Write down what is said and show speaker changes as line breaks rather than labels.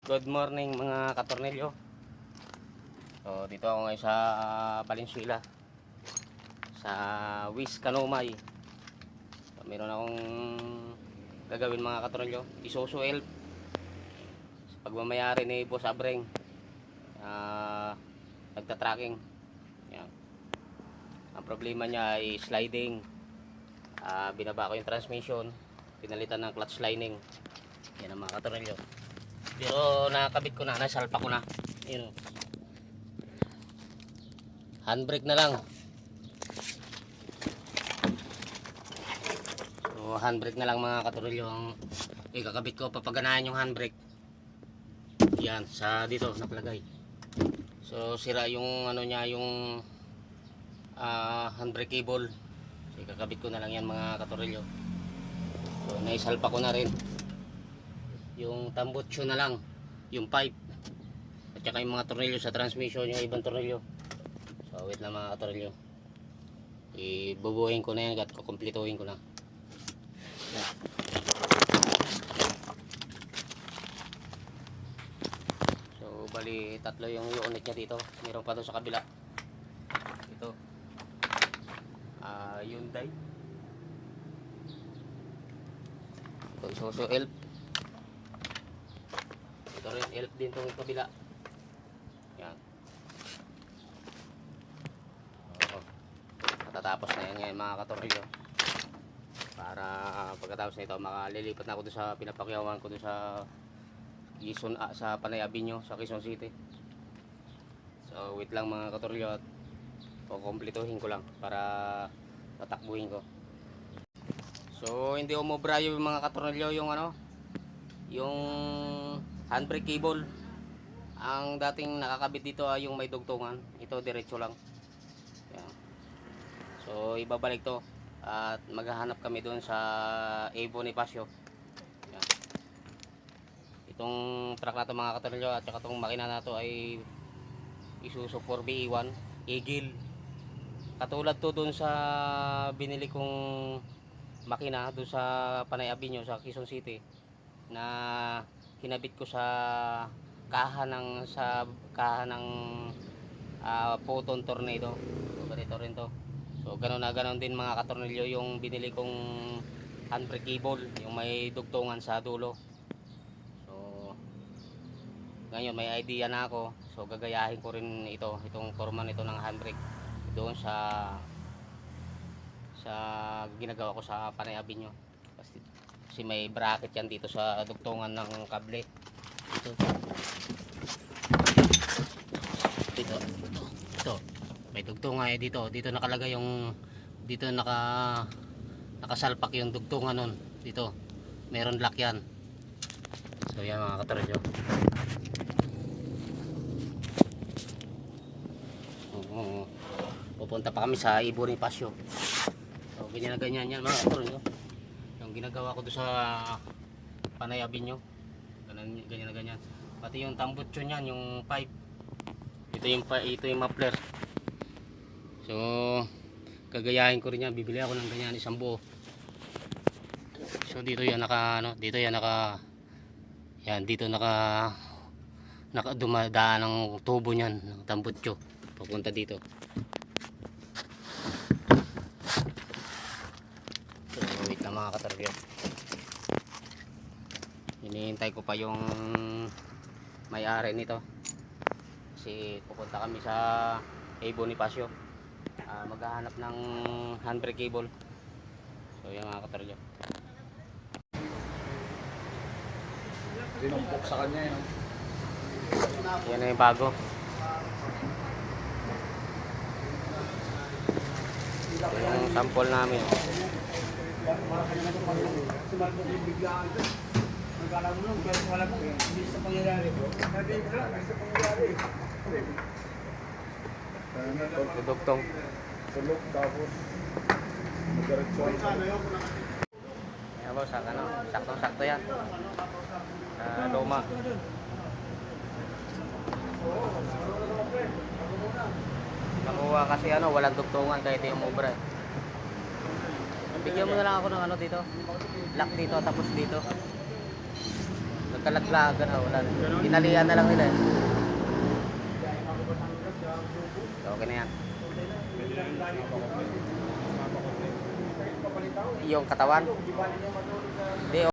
Good morning mga katornilyo. So dito ako ngayon sa Valenzuela, sa Wis Kanumay. So, meron akong gagawin mga katornilyo. Isuzu Elf sa pagmamayari ni Boss Abreng. Nagta-tracking. Yan. Ang problema niya ay sliding. Binaba ko yung transmission, pinalitan ng clutch lining. Yan ang mga katornilyo. Pero nakakabit ko na, nasalpa ko na. Yun. Handbrake na lang. So handbrake na lang mga katorilyo ang ikakabit ko. Papaganahan yung handbrake. Yan, sa dito nakalagay. So sira yung ano niya, yung handbrake cable. So ikakabit ko na lang yan mga katorilyo. So naisalpa ko na rin. Yung tambutso na lang, yung pipe at saka yung mga tornilyo sa transmission, yung ibang tornilyo. So wait lang mga tornilyo, ibubuhin ko na yan at kukumplituhin ko na. So bali tatlo yung unit nya dito, meron pa doon sa kabila. Ito Hyundai, ito Isuzu Elf. Ito rin, elf din itong kabila. Yan. Matatapos na yan ngayon mga katornilyo. Para pagkatapos na ito, makalilipat na ako doon sa pinapakyawan ko doon sa Quezon, sa Panay Avenue, sa Quezon City. So wait lang mga katornilyo at kukumplituhin ko lang para tatakbuhin ko. So hindi umubra yung mga katornilyo yung ano, yung handbrake cable. Ang dating nakakabit dito ay yung may dugtungan. Ito diretso lang. Yan. So ibabalik to at maghahanap kami doon sa Bonifacio. Yan. Itong truck na to mga katornilyo at saka itong makina na to ay Isuzu 4BE1 Eagle. Katulad to doon sa binili kong makina doon sa Panay Avenue sa Quezon City na kinabit ko sa kaha ng Photon Tornado. So ganito rin to. So ganoon na ganoon din mga katornilyo yung binili kong handbrake cable, yung may dugtungan sa dulo. So ngayon may idea na ako. So gagayahin ko rin itong forma nito ng handbrake doon sa ginagawa ko sa Panay Avenue. Kasi may bracket yan dito sa dugtungan ng kable. Ito. May dugtungan dito. Dito nakalagay yung dito nakasalpak yung dugtungan nun. Dito. Meron lock yan. So yan mga katornilyo. Pupunta pa kami sa Bonifacio. So ganyan na ganyan yan mga katornilyo. Yung ginagawa ko doon sa Panay Avenue, ganyan na ganyan. Pati yung tambutso niyan, yung pipe. Ito yung muffler. So gagayahin ko rin yan. Bibili ako ng ganyan isang buo. So dito yan naka dumadaan ng tubo niyan, ng tambutso papunta dito. So wait lang mga katornilyo. Hinihintay ko pa yung may-ari nito kasi pupunta kami sa Bonifacio, maghahanap ng handbrake cable. So yan mga katornilyo.
Rinumpok sa kanya yun.
Yan na yung bago. Ito yung sample namin.
Nagkala mo nung pero wala ko hindi sa pangyayari bro. Hindi sa pangyayari.
Dugtong.
Tulog tapos magdiretso.
Yan boss, saktong-sakto yan. Luma. Nakuha kasi walang dugtungan kahit yung obra. Bigyan mo na lang ako ng dito. Lock dito tapos dito. nagkalaglagan na wala. Inalian na lang nila eh. So, okay na yan. Yung katawan.